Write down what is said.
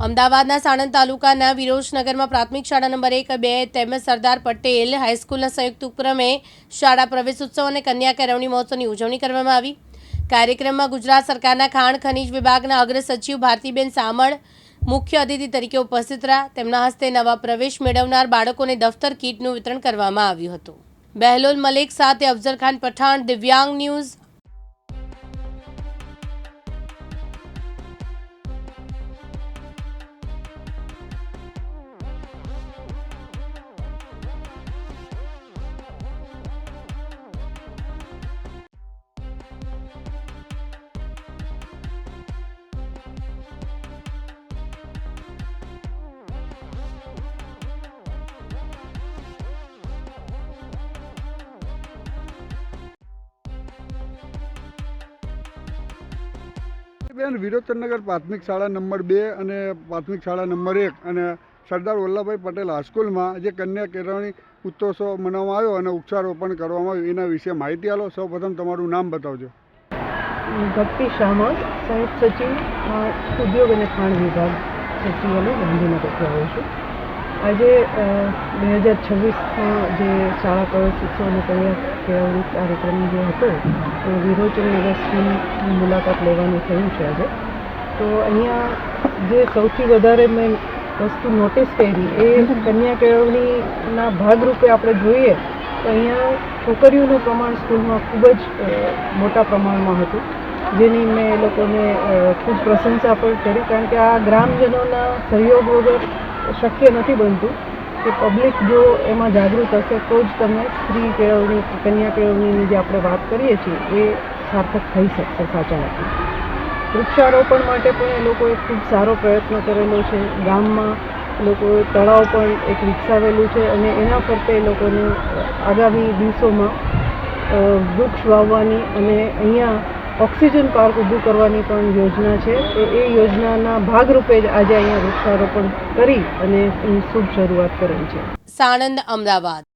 અમદાવાદના સાણંદ તાલુકાના વિરોચનગરમાં પ્રાથમિક શાળા નંબર 1, 2 તેમજ સરદાર પટેલ હાઈસ્કૂલના સંયુક્ત ઉપક્રમે શાળા પ્રવેશોત્સવ અને કન્યા કેળવણી મહોત્સવની ઉજવણી કરવામાં આવી। કાર્યક્રમમાં ગુજરાત સરકારના ખાણ ખનીજ વિભાગના અગ્ર સચિવ ભારતીબેન સામળ મુખ્ય અતિથિ તરીકે ઉપસ્થિત રહ્યા। તેમના હસ્તે નવા પ્રવેશ મેળવનાર બાળકોને દફતર કીટનું વિતરણ કરવામાં આવ્યું હતું। બહેલોલ મલિક સાથે અફઝલ ખાન પઠાણ, દિવ્યાંગ ન્યૂઝ। બેન વિરોચનનગર પ્રાથમિક શાળા નંબર 2 અને પ્રાથમિક શાળા નંબર 1 અને સરદાર વલ્લભભાઈ પટેલ હાઈસ્કૂલમાં જે કન્યા કેળવણી ઉત્સવ મનાવવામાં આવ્યો અને વૃક્ષારોપણ કરવામાં આવ્યું એના વિશે માહિતી આપો। સૌપ્રથમ તમારું નામ બતાવજો। ભક્તિ શામળ, સંયુક્ત સચિવ ઉદ્યોગ અને ખાણ વિભાગ સચિવાલય ગાંધીનગરથી આવું છું। આજે 2026માં જે શાળા પ્રવેશોત્સવ અને કન્યા કેળવણી કાર્યક્રમ જે હતો વિરોચનનગર સ્કૂલની મુલાકાત લેવાનું થયું છે આજે। તો અહીંયા જે સૌથી વધારે મેં વસ્તુ નોટિસ કરી એ કન્યા કેળવણીના ભાગરૂપે આપણે જોઈએ તો અહીંયા છોકરીઓનું પ્રમાણ સ્કૂલમાં ખૂબ જ મોટા પ્રમાણમાં હતું, જેની મેં એ લોકોને ખૂબ પ્રશંસા પણ કરી, કારણ કે આ ગ્રામજનોના સહયોગ વગર શક્ય નથી બનતું કે પબ્લિક જો એમાં જાગૃત હશે તો જ તમે સ્ત્રી કેળવણી, કન્યા કેળવણીની જે આપણે વાત કરીએ છીએ એ સાર્થક થઈ શકશે સાચા અર્થમાં। વૃક્ષારોપણ માટે પણ એ લોકોએ ખૂબ સારો પ્રયત્ન કરેલો છે। ગામમાં લોકોએ તળાવ પણ એક વિકસાવેલું છે અને એના ફરતે એ લોકોને આગામી દિવસોમાં વૃક્ષ વાવવાની અને અહીંયા ઓક્સિજન પાર્ક ઊભું કરવાની પણ યોજના છે। તો એ યોજનાના ભાગરૂપે જ આજે અહીંયા વૃક્ષારોપણ કરી અને એની શુભ શરૂઆત કરેલ છે। સાણંદ, અમદાવાદ।